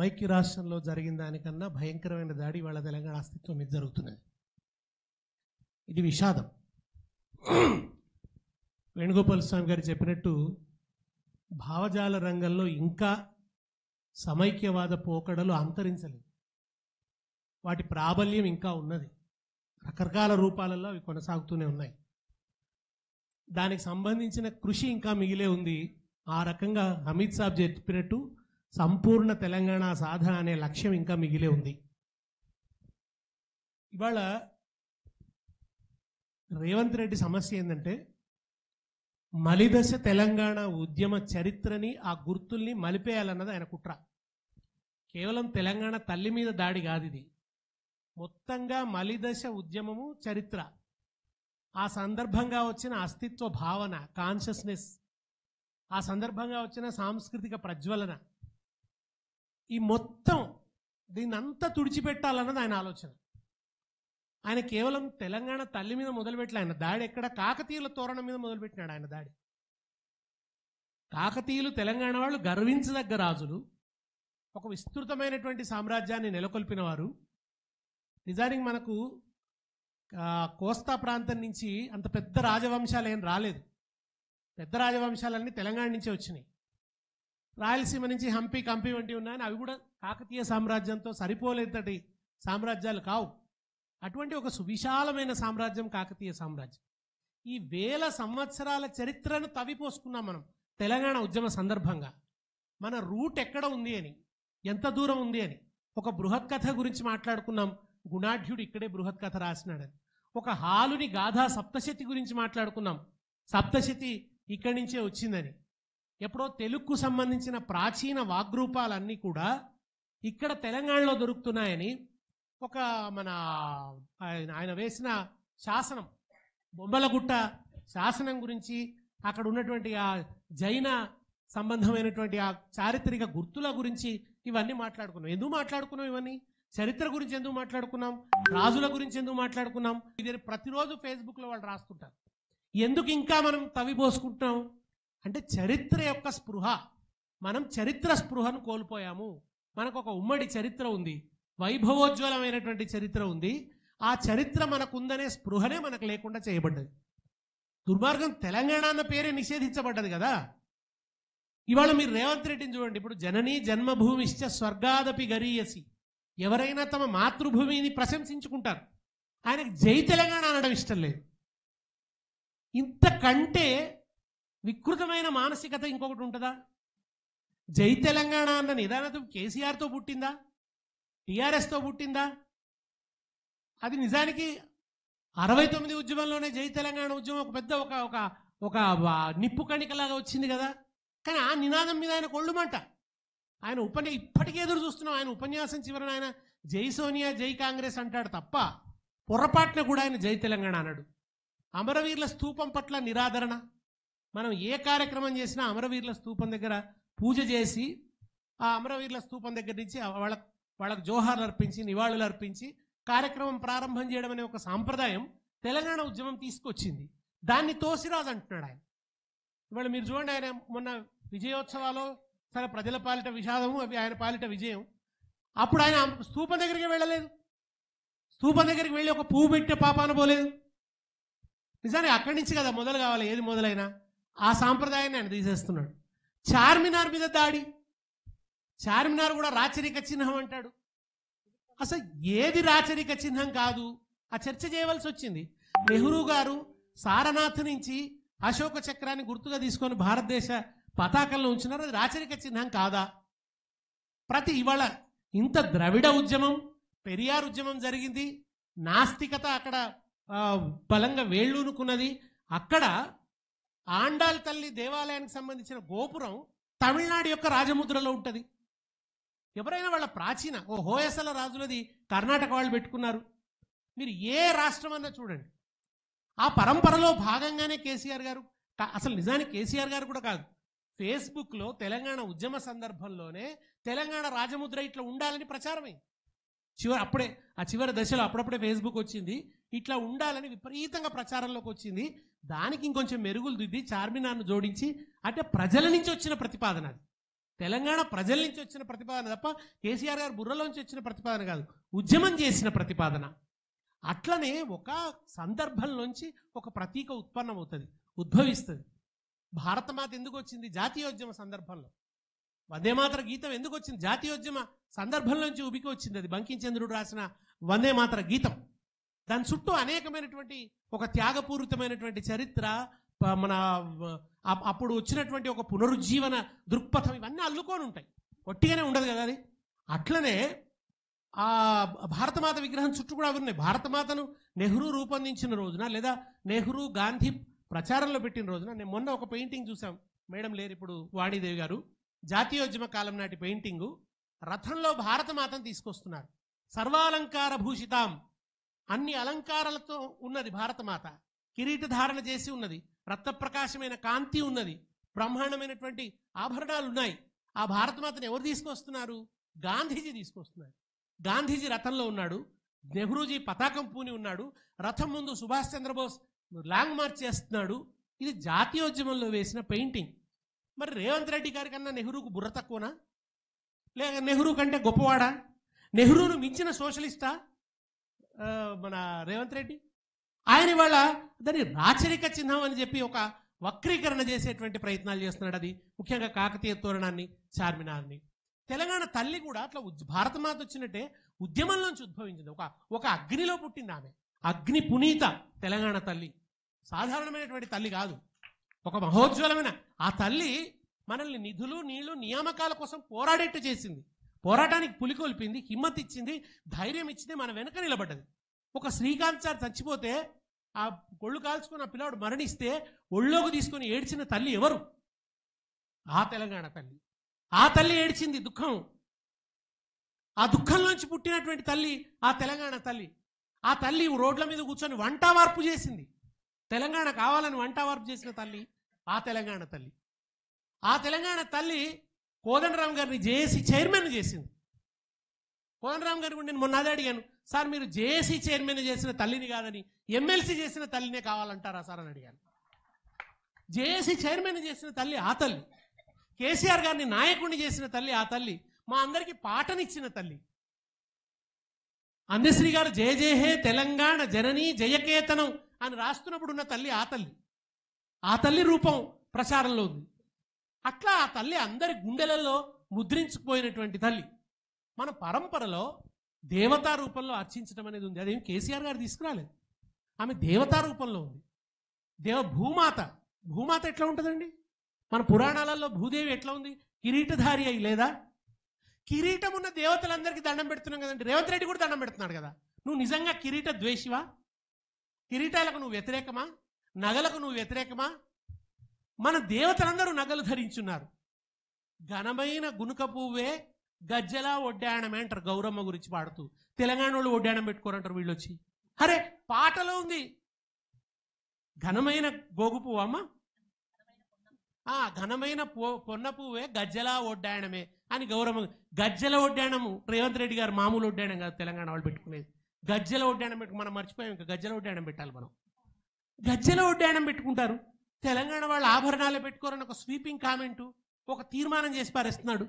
సమైక్య రాష్ట్రంలో జరిగిన దానికన్నా భయంకరమైన దాడి వాళ్ళ తెలంగాణ అస్తిత్వం మీద జరుగుతున్నది. ఇది విషాదం. వేణుగోపాల్ స్వామి గారు చెప్పినట్టు భావజాల రంగంలో ఇంకా సమైక్యవాద పోకడలు అంతరించలేదు. వాటి ప్రాబల్యం ఇంకా ఉన్నది. రకరకాల రూపాలలో అవి కొనసాగుతూనే ఉన్నాయి. దానికి సంబంధించిన కృషి ఇంకా మిగిలే ఉంది. ఆ రకంగా అమిత్ షా చెప్పినట్టు సంపూర్ణ తెలంగాణ సాధన అనే లక్ష్యం ఇంకా మిగిలే ఉంది. ఇవాళ రేవంత్ రెడ్డి సమస్య ఏంటంటే మలిదశ తెలంగాణ ఉద్యమ చరిత్రని, ఆ గుర్తుల్ని మలిపేయాలన్నది ఆయన కుట్ర. కేవలం తెలంగాణ తల్లి మీద దాడి కాదు ఇది. మొత్తంగా మలిదశ ఉద్యమము చరిత్ర, ఆ సందర్భంగా వచ్చిన అస్తిత్వ భావన, కాన్షియస్నెస్, ఆ సందర్భంగా వచ్చిన సాంస్కృతిక ప్రజ్వలన, ఈ మొత్తం దీన్నంతా తుడిచిపెట్టాలన్నది ఆయన ఆలోచన. ఆయన కేవలం తెలంగాణ తల్లి మీద మొదలుపెట్టలే. ఆయన దాడి ఎక్కడ కాకతీయుల తోరణం మీద మొదలుపెట్టినాడు. ఆయన దాడి కాకతీయులు తెలంగాణ వాళ్ళు గర్వించదగ్గ రాజులు, ఒక విస్తృతమైనటువంటి సామ్రాజ్యాన్ని నెలకొల్పిన వారు. నిజానికి మనకు కోస్తా ప్రాంతం నుంచి అంత పెద్ద రాజవంశాలు ఏం రాలేదు. పెద్ద రాజవంశాలన్నీ తెలంగాణ నుంచే వచ్చినాయి. రాయలసీమ నుంచి హంపి, కంపి వంటివి ఉన్నాయని అవి కూడా కాకతీయ సామ్రాజ్యంతో సరిపోలేదటి సామ్రాజ్యాలు కావు. అటువంటి ఒక సువిశాలమైన సామ్రాజ్యం కాకతీయ సామ్రాజ్యం. ఈ వేల సంవత్సరాల చరిత్రను తవ్విపోసుకున్నాం మనం తెలంగాణ ఉద్యమ సందర్భంగా. మన రూట్ ఎక్కడ ఉంది అని, ఎంత దూరం ఉంది అని. ఒక బృహత్ కథ గురించి మాట్లాడుకున్నాం. గుణాఢ్యుడు ఇక్కడే బృహత్ కథ రాసినాడని. ఒక హాలుని గాథా సప్తశతి గురించి మాట్లాడుకున్నాం. సప్తశతి ఇక్కడి నుంచే వచ్చిందని. ఎప్పుడో తెలుగుకు సంబంధించిన ప్రాచీన వాగ్రూపాలన్నీ కూడా ఇక్కడ తెలంగాణలో దొరుకుతున్నాయని ఒక మన ఆయన వేసిన శాసనం, బొమ్మలగుట్ట శాసనం గురించి, అక్కడ ఉన్నటువంటి ఆ జైన సంబంధమైనటువంటి ఆ చారిత్రక గుర్తుల గురించి ఇవన్నీ మాట్లాడుకున్నాం. ఎందుకు మాట్లాడుకున్నాం? ఇవన్నీ చరిత్ర గురించి ఎందుకు మాట్లాడుకున్నాం? రాజుల గురించి ఎందుకు మాట్లాడుకున్నాం? ఇది ప్రతిరోజు ఫేస్బుక్లో వాళ్ళు రాస్తుంటారు. ఎందుకు ఇంకా మనం తవ్విపోసుకుంటున్నాం అంటే చరిత్ర యొక్క స్పృహ. మనం చరిత్ర స్పృహను కోల్పోయాము. మనకు ఒక ఉమ్మడి చరిత్ర ఉంది, వైభవోజ్వలమైనటువంటి చరిత్ర ఉంది. ఆ చరిత్ర మనకుందనే స్పృహనే మనకు లేకుండా చేయబడ్డది. దుర్మార్గం తెలంగాణ అన్న పేరే నిషేధించబడ్డది కదా. ఇవాళ మీరు రేవంత్ రెడ్డిని చూడండి. ఇప్పుడు జననీ జన్మభూమిశ్చ స్వర్గాదపి గరీయసి, ఎవరైనా తమ మాతృభూమిని ప్రశంసించుకుంటారు. ఆయనకు జై తెలంగాణ అనడం ఇష్టం లేదు. ఇంతకంటే వికృతమైన మానసికత ఇంకొకటి ఉంటుందా? జై తెలంగాణ అన్న నిదానత కేసీఆర్తో పుట్టిందా, టీఆర్ఎస్తో పుట్టిందా? అది నిజానికి 69 ఉద్యమంలోనే జై తెలంగాణ ఉద్యమం ఒక పెద్ద ఒక నిప్పు కణికలాగా వచ్చింది కదా. కానీ ఆ నినాదం మీద ఆయన కొళ్ళుమంట. ఆయన ఇప్పటికే ఎదురు చూస్తున్నాం. ఆయన ఉపన్యాసం చివరన ఆయన జై సోనియా జై కాంగ్రెస్ అంటాడు తప్ప పొరపాటున కూడా ఆయన జై తెలంగాణ అన్నాడు. అమరవీరుల స్తూపం పట్ల నిరాదరణ. మనం ఏ కార్యక్రమం చేసినా అమరవీరుల స్తూపం దగ్గర పూజ చేసి, ఆ అమరవీరుల స్తూపం దగ్గర నుంచి వాళ్ళకు జోహార్లు అర్పించి, నివాళులు అర్పించి కార్యక్రమం ప్రారంభం చేయడం అనే ఒక సాంప్రదాయం తెలంగాణ ఉద్యమం తీసుకొచ్చింది. దాన్ని తోసిరాజు అంటున్నాడు ఆయన. ఇవాళ మీరు చూడండి, ఆయన మొన్న విజయోత్సవాలు సరే ప్రజల పాలిట విషాదము, అవి ఆయన పాలిట విజయం. అప్పుడు ఆయన స్తూపం దగ్గరికి వెళ్ళలేదు. స్తూపం దగ్గరికి వెళ్ళి ఒక పువ్వు పెట్టే పాపాన పోలేదు. నిజానికి అక్కడి నుంచి కదా మొదలు కావాలి, ఏది మొదలైనా. ఆ సాంప్రదాయాన్ని ఆయన తీసేస్తున్నాడు. చార్మినార్ మీద దాడి, చార్మినార్ కూడా రాచరిక చిహ్నం అంటాడు. అసలు ఏది రాచరిక చిహ్నం కాదు, ఆ చర్చ చేయవలసి వచ్చింది. నెహ్రూ గారు సారనాథ్ నుంచి అశోక చక్రాన్ని గుర్తుగా తీసుకొని భారతదేశ పతాకంలో ఉంచినారు. అది రాచరిక చిహ్నం కాదా? ఇవాళ ఇంత ద్రవిడ ఉద్యమం, పెరియార్ ఉద్యమం జరిగింది. నాస్తికత అక్కడ బలంగా వేళ్ళూనుకున్నది. అక్కడ ఆండాల్ తల్లి దేవాలయానికి సంబంధించిన గోపురం తమిళనాడు యొక్క రాజముద్రలో ఉంటుంది. ఎవరైనా వాళ్ళ ప్రాచీన హోయసల రాజులది కర్ణాటక వాళ్ళు పెట్టుకున్నారు. మీరు ఏ రాష్ట్రం అన్నా చూడండి, ఆ పరంపరలో భాగంగానే కేసీఆర్ గారు, అసలు నిజానికి కేసీఆర్ గారు కూడా కాదు, ఫేస్బుక్లో తెలంగాణ ఉద్యమ సందర్భంలోనే తెలంగాణ రాజముద్ర ఇట్లా ఉండాలని ప్రచారమైంది. చివరి దశలో అప్పుడప్పుడే ఫేస్బుక్ వచ్చింది, ఇట్లా ఉండాలని విపరీతంగా ప్రచారంలోకి వచ్చింది. దానికి ఇంకొంచెం మెరుగులు దిద్ది చార్మినార్ను జోడించి, అంటే ప్రజల నుంచి వచ్చిన ప్రతిపాదన అది. తెలంగాణ ప్రజల నుంచి వచ్చిన ప్రతిపాదన తప్ప కేసీఆర్ గారు బుర్రలోంచి వచ్చిన ప్రతిపాదన కాదు, ఉద్యమం చేసిన ప్రతిపాదన. అట్లనే ఒక సందర్భంలోంచి ఒక ప్రతీక ఉత్పన్నమవుతుంది, ఉద్భవిస్తుంది. భారతమాత ఎందుకు వచ్చింది? జాతీయోద్యమ సందర్భంలో. వందేమాతర గీతం ఎందుకు వచ్చింది? జాతీయోద్యమ సందర్భంలోంచి ఉబికి వచ్చింది. అది బంకించంద్రుడు రాసిన వందేమాతర గీతం. దాని చుట్టూ అనేకమైనటువంటి ఒక త్యాగపూరితమైనటువంటి చరిత్ర, మన అప్పుడు వచ్చినటువంటి ఒక పునరుజ్జీవన దృక్పథం, ఇవన్నీ అల్లుకొని ఉంటాయి, ఒట్టిగానే ఉండదు కదా అది. అట్లనే ఆ భారతమాత విగ్రహం చుట్టూ కూడా అవి ఉన్నాయి. భారతమాతను నెహ్రూ రూపొందించిన రోజున, లేదా నెహ్రూ గాంధీ ప్రచారంలో పెట్టిన రోజున, నేను మొన్న ఒక పెయింటింగ్ చూసాం, మేడం లేరు ఇప్పుడు, వాణీదేవి గారు, జాతీయోద్యమ కాలం నాటి పెయింటింగు. రథంలో భారతమాతను తీసుకొస్తున్నారు, సర్వాలంకార భూషితాం, అన్ని అలంకారాలతో ఉన్నది భారతమాత, కిరీట ధారణ చేసి ఉన్నది, రక్తప్రకాశమైన కాంతి ఉన్నది, బ్రహ్మాండమైనటువంటి ఆభరణాలు ఉన్నాయి. ఆ భారతమాతను ఎవరు తీసుకొస్తున్నారు? గాంధీజీ తీసుకొస్తున్నారు. గాంధీజీ రథంలో ఉన్నాడు, నెహ్రూజీ పతాకం పూని ఉన్నాడు, రథం ముందు సుభాష్ చంద్రబోస్ లాంగ్ మార్చ్ చేస్తున్నాడు. ఇది జాతీయోద్యమంలో వేసిన పెయింటింగ్. మరి రేవంత్ రెడ్డి గారి కన్నా నెహ్రూకు బుర్ర తక్కువనా, లేక నెహ్రూ కంటే గొప్పవాడా? నెహ్రూను మించిన సోషలిస్టా మన రేవంత్ రెడ్డి? ఆయన ఇవాళ దాన్ని రాచరిక చిహ్నం అని చెప్పి ఒక వక్రీకరణ చేసేటువంటి ప్రయత్నాలు చేస్తున్నాడు. అది ముఖ్యంగా కాకతీయ తోరణాన్ని, చార్మినార్ని. తెలంగాణ తల్లి కూడా అట్లా భారతమాత వచ్చినట్టే ఉద్యమంలోంచి ఉద్భవించింది. ఒక అగ్నిలో పుట్టింది ఆమె, అగ్ని పునీత తెలంగాణ తల్లి. సాధారణమైనటువంటి తల్లి కాదు, ఒక మహోజ్వలమైన ఆ తల్లి మనల్ని నిధులు, నీళ్లు, నియామకాల కోసం పోరాడేట్టు చేసింది. పోరాటానికి పులికొల్పింది, హిమ్మత్ ఇచ్చింది, ధైర్యం ఇచ్చింది, మన వెనక నిలబడ్డది. ఒక శ్రీకాంత్ సార్ చచ్చిపోతే, ఆ ఒళ్ళు కాల్చుకుని ఆ పిల్లాడు మరణిస్తే ఒళ్ళోకి తీసుకొని ఏడ్చిన తల్లి ఎవరు? ఆ తెలంగాణ తల్లి. ఆ తల్లి ఏడ్చింది దుఃఖం. ఆ దుఃఖంలోంచి పుట్టినటువంటి తల్లి ఆ తెలంగాణ తల్లి. ఆ తల్లి రోడ్ల మీద కూర్చొని వంట వార్పు చేసింది. తెలంగాణ కావాలని వంట వార్పు చేసిన తల్లి ఆ తెలంగాణ తల్లి. ఆ తెలంగాణ తల్లి కోదండరామ్ గారిని జేఏసీ చైర్మన్ చేసింది. కోదండరామ్ గారి కూడా నేను మొన్న అదే అడిగాను, సార్ మీరు జేఏసీ చైర్మన్ చేసిన తల్లిని కాదని ఎమ్మెల్సీ చేసిన తల్లినే కావాలంటారా సార్ అని అడిగాను. జేఏసీ చైర్మన్ చేసిన తల్లి ఆ తల్లి, కేసీఆర్ గారిని నాయకుడిని చేసిన తల్లి ఆ తల్లి, మా అందరికీ పాటనిచ్చిన తల్లి. అందశ్రీ గారు జయ జయ హే తెలంగాణ జననీ జయకేతనం అని రాస్తున్నప్పుడు ఉన్న తల్లి ఆ తల్లి. ఆ తల్లి రూపం ప్రచారంలో ఉంది. అట్లా ఆ తల్లి అందరి గుండెలలో ముద్రించుకుపోయినటువంటి తల్లి. మన పరంపరలో దేవతా రూపంలో అర్చించడం అనేది ఉంది. అదేం కేసీఆర్ గారు తీసుకురాలేదు, ఆమె దేవతా రూపంలో ఉంది. భూమాత. భూమాత ఎట్లా ఉంటుందండి? మన పురాణాలలో భూదేవి ఎట్లా ఉంది? కిరీటధారి అయి లేదా? కిరీటం ఉన్న దేవతలందరికీ దండం పెడుతున్నాం కదండి. రేవంత్ రెడ్డి కూడా దండం పెడుతున్నాడు కదా. నువ్వు నిజంగా కిరీట ద్వేషివా? కిరీటాలకు నువ్వు వ్యతిరేకమా? నగలకు నువ్వు వ్యతిరేకమా? మన దేవతలందరూ నగలు ధరించున్నారు. ఘనమైన గునుక పువ్వే గజ్జలా ఒడ్డాణమే అంటారు గౌరమ్మ గురించి పాడుతూ. తెలంగాణ వాళ్ళు ఒడ్డాణం పెట్టుకోరంటారు వీళ్ళు వచ్చి. అరే పాటలో ఉంది ఘనమైన గోగు పువ్వు అమ్మ, ఘనమైన పొన్న పువ్వే గజ్జలా ఒడ్డాణమే అని గౌరమ్మ. గజ్జల ఒడ్డాణము రేవంత్ రెడ్డి గారు మామూలు ఒడ్డాణం కాదు తెలంగాణ వాళ్ళు పెట్టుకునేది. గజ్జల ఒడ్డాణం పెట్టుకు మనం మర్చిపోయాం, ఇంకా గజ్జల ఒడ్డాణం పెట్టాలి మనం. గజ్జల ఒడ్డాణం పెట్టుకుంటారు. తెలంగాణ వాళ్ళు ఆభరణాలే పెట్టుకోరని ఒక స్వీపింగ్ కామెంటు, ఒక తీర్మానం చేసి పారేస్తున్నాడు.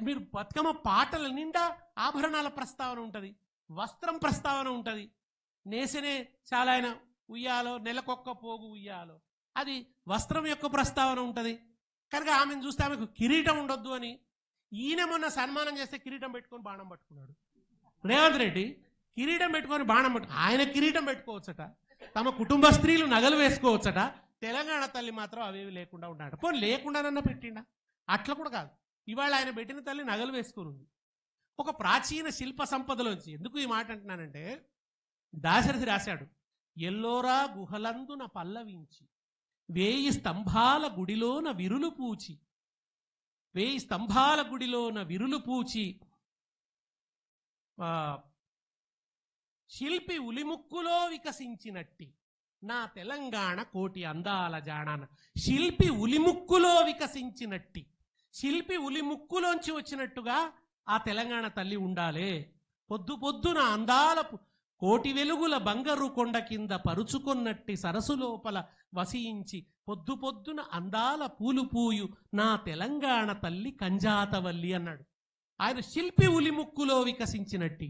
మీరు బతుకమ్మ పాటల నిండా ఆభరణాల ప్రస్తావన ఉంటుంది, వస్త్రం ప్రస్తావన ఉంటుంది. నేసనే చాలా ఆయన ఉయ్యాలో, నెలకొక్క పోగు ఉయ్యాలో, అది వస్త్రం యొక్క ప్రస్తావన ఉంటుంది. కనుక ఆమెను చూస్తే ఆమెకు కిరీటం ఉండొద్దు అని ఈయన మొన్న సన్మానం చేస్తే కిరీటం పెట్టుకొని బాణం పట్టుకున్నాడు. రేవంత్ రెడ్డి కిరీటం పెట్టుకొని బాణం ఆయన కిరీటం పెట్టుకోవచ్చట, తమ కుటుంబ స్త్రీలు నగలు వేసుకోవచ్చట. తెలంగాణ తల్లి మాత్రం అవేవి లేకుండా ఉన్నాడు. పోనీ లేకుండానన్నా పెట్టిండా? అట్లా కూడా కాదు. ఇవాళ ఆయన పెట్టిన తల్లి నగలు వేసుకొని ఉంది. ఒక ప్రాచీన శిల్ప సంపదలోంచి. ఎందుకు ఈ మాట అంటున్నానంటే, దాశరథి రాశాడు, ఎల్లోరా గుహలందున పల్లవించి వేయి స్తంభాల గుడిలోన విరులు పూచి, వేయి స్తంభాల గుడిలోన విరులు పూచి శిల్పి ఉలిముక్కులో వికసించినట్టి నా తెలంగాణ కోటి అందాల జాడాన. శిల్పి ఉలిముక్కులో వికసించినట్టి, శిల్పి ఉలిముక్కులోంచి వచ్చినట్టుగా ఆ తెలంగాణ తల్లి ఉండాలి. పొద్దు పొద్దున అందాల కోటి వెలుగుల బంగారు కొండ కింద పరుచుకొన్నట్టి సరసు లోపల వసించి పొద్దు పొద్దున అందాల పూలు పూయు నా తెలంగాణ తల్లి కంజాతవల్లి అన్నాడు. ఆయన శిల్పి ఉలిముక్కులో వికసించినట్టి.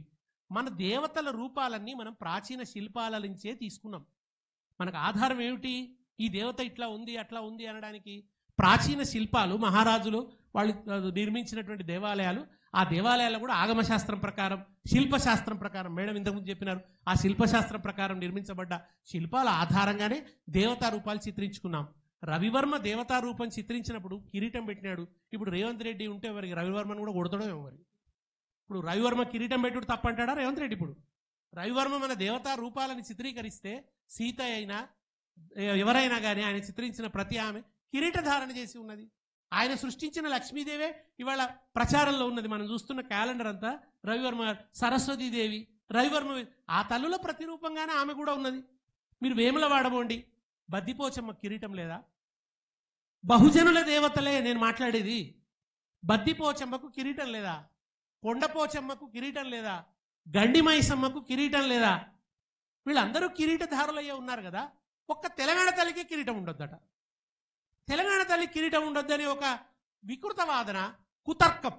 మన దేవతల రూపాలన్నీ మనం ప్రాచీన శిల్పాల నుంచే తీసుకున్నాం. మనకు ఆధారం ఏమిటి? ఈ దేవత ఇట్లా ఉంది అట్లా ఉంది అనడానికి ప్రాచీన శిల్పాలు, మహారాజులు వాళ్ళు నిర్మించినటువంటి దేవాలయాలు. ఆ దేవాలయాలు కూడా ఆగమశాస్త్రం ప్రకారం, శిల్పశాస్త్రం ప్రకారం, మేడం ఇంతకుముందు చెప్పినారు, ఆ శిల్పశాస్త్రం ప్రకారం నిర్మించబడ్డ శిల్పాల ఆధారంగానే దేవతా రూపాలు చిత్రించుకున్నాం. రవివర్మ దేవతా రూపం చిత్రించినప్పుడు కిరీటం పెట్టినాడు. ఇప్పుడు రేవంత్ రెడ్డి ఉంటే ఎవరికి రవివర్మను కూడా కొడతాడో ఎవరి. ఇప్పుడు రవివర్మ కిరీటం పెట్టుడు తప్పంటాడా రేవంత్ రెడ్డి? ఇప్పుడు రవివర్మ మన దేవతా రూపాలను చిత్రీకరిస్తే సీత అయినా ఎవరైనా కానీ ఆయన చిత్రించిన ప్రతి ఆమె కిరీటధారణ చేసి ఉన్నది. ఆయన సృష్టించిన లక్ష్మీదేవే ఇవాళ ప్రచారంలో ఉన్నది. మనం చూస్తున్న క్యాలెండర్ అంతా రవివర్మ, సరస్వతీదేవి, రవివర్మ, ఆ తల్లుల ప్రతిరూపంగానే ఆమె కూడా ఉన్నది. మీరు వేముల వాడబోండి, బద్దిపోచమ్మ కిరీటం లేదా? బహుజనుల దేవతలే నేను మాట్లాడేది. బద్దిపోచమ్మకు కిరీటం లేదా? కొండపోచమ్మకు కిరీటం లేదా? గండి మైసమ్మకు కిరీటం లేదా? వీళ్ళందరూ కిరీటధారులయ్యే ఉన్నారు కదా. ఒక్క తెలంగాణ తల్లికి కిరీటం ఉండొద్దట. తెలంగాణ తల్లి కిరీటం ఉండొద్దని ఒక వికృత వాదన, కుతర్కం.